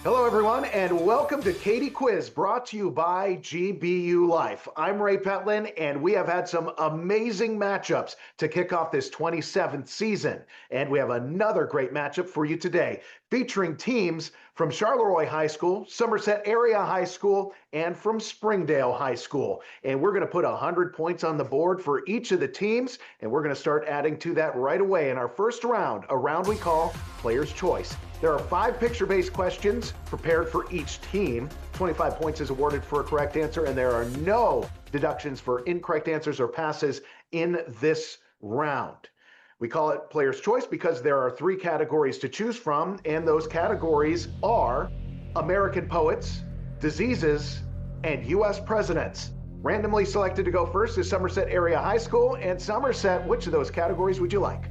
Hello, everyone, and welcome to Katie Quiz, brought to you by GBU Life. I'm Ray Petlin, and we have had some amazing matchups to kick off this 27th season. And we have another great matchup for you today, featuring teams from Charleroi High School, Somerset Area High School, and from Springdale High School. And we're going to put 100 points on the board for each of the teams, and we're going to start adding to that right away in our first round, a round we call Player's Choice. There are 5 picture-based questions prepared for each team. 25 points is awarded for a correct answer, and there are no deductions for incorrect answers or passes in this round. We call it Player's Choice because there are 3 categories to choose from, and those categories are American poets, diseases, and U.S. presidents. Randomly selected to go first is Somerset Area High School. And Somerset, which of those categories would you like?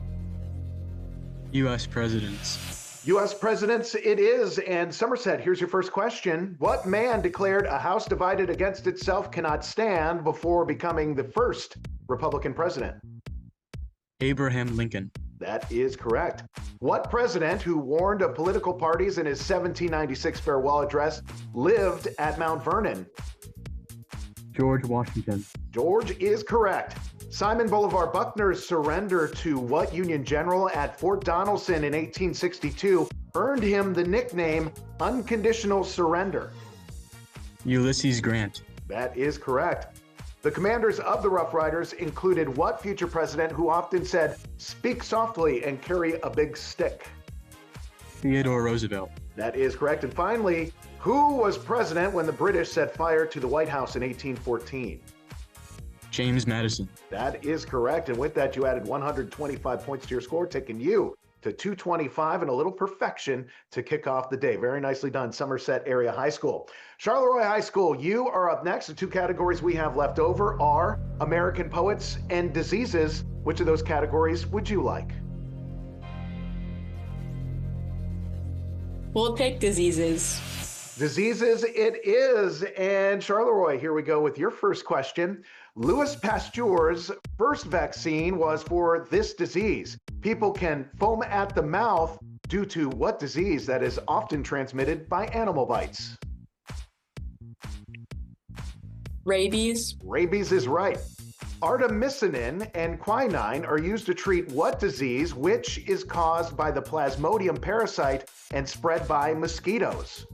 U.S. presidents. U.S. presidents it is. And Somerset, here's your first question. What man declared a house divided against itself cannot stand before becoming the first Republican president? Abraham Lincoln. That is correct. What president who warned of political parties in his 1796 farewell address lived at Mount Vernon? George Washington. George is correct. Simon Bolivar Buckner's surrender to what Union general at Fort Donelson in 1862 earned him the nickname Unconditional Surrender? Ulysses Grant. That is correct. The commanders of the Rough Riders included what future president who often said, "Speak softly and carry a big stick"? Theodore Roosevelt. That is correct. And finally, who was president when the British set fire to the White House in 1814? James Madison. That is correct. And with that, you added 125 points to your score, taking you to 225 and a little perfection to kick off the day. Very nicely done, Somerset Area High School. Charleroi High School, you are up next. The 2 categories we have left over are American poets and diseases. Which of those categories would you like? We'll take diseases. Diseases it is. And Charleroi, here we go with your first question. Louis Pasteur's first vaccine was for this disease. People can foam at the mouth due to what disease that is often transmitted by animal bites? Rabies. Rabies is right. Artemisinin and quinine are used to treat what disease, which is caused by the Plasmodium parasite and spread by mosquitoes?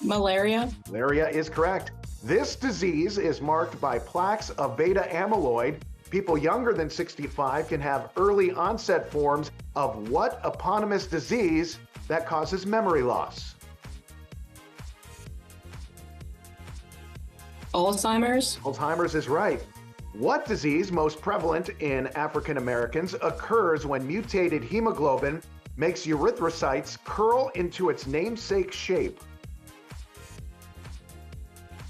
Malaria. Malaria is correct. This disease is marked by plaques of beta amyloid. People younger than 65 can have early onset forms of what eponymous disease that causes memory loss? Alzheimer's. Alzheimer's is right. What disease, most prevalent in African Americans, occurs when mutated hemoglobin makes erythrocytes curl into its namesake shape?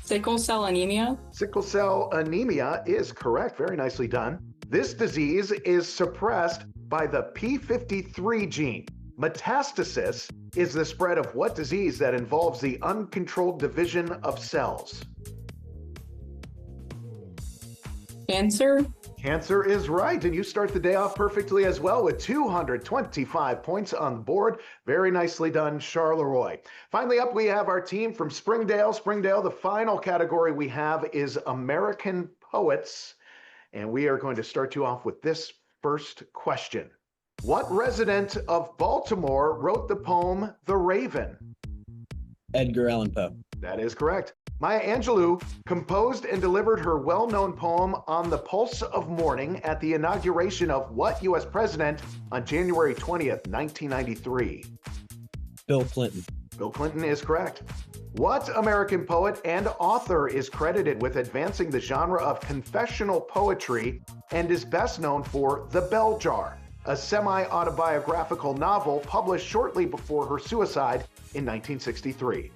Sickle cell anemia. Sickle cell anemia is correct. Very nicely done. This disease is suppressed by the p53 gene. Metastasis is the spread of what disease that involves the uncontrolled division of cells? Cancer. Cancer is right, and you start the day off perfectly as well with 225 points on the board. Very nicely done, Charleroi. Finally up, we have our team from Springdale. Springdale, the final category we have is American poets, and we are going to start you off with this first question. What resident of Baltimore wrote the poem The Raven? Edgar Allan Poe. That is correct. Maya Angelou composed and delivered her well-known poem On the Pulse of Morning at the inauguration of what U.S. president on January 20th, 1993? Bill Clinton. Bill Clinton is correct. What American poet and author is credited with advancing the genre of confessional poetry and is best known for The Bell Jar, a semi-autobiographical novel published shortly before her suicide in 1963?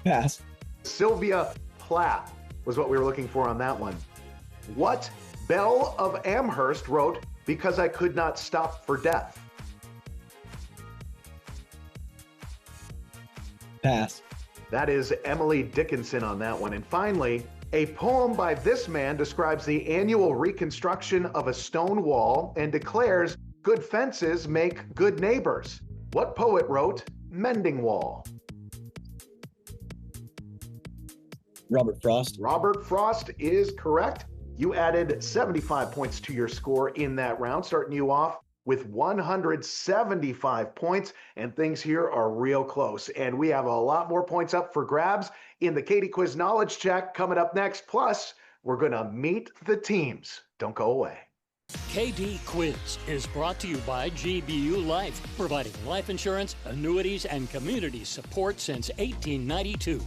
Pass. Sylvia Plath was what we were looking for on that one. What Belle of Amherst wrote Because I Could Not Stop for Death? Pass. That is Emily Dickinson on that one. And finally, a poem by this man describes the annual reconstruction of a stone wall and declares Good fences make good neighbors. What poet wrote Mending Wall? Robert Frost. Robert Frost is correct. You added 75 points to your score in that round, starting you off with 175 points, and things here are real close. And we have a lot more points up for grabs in the Katie Quiz Knowledge Check coming up next. Plus, we're going to meet the teams. Don't go away. KD Quiz is brought to you by GBU Life, providing life insurance, annuities, and community support since 1892.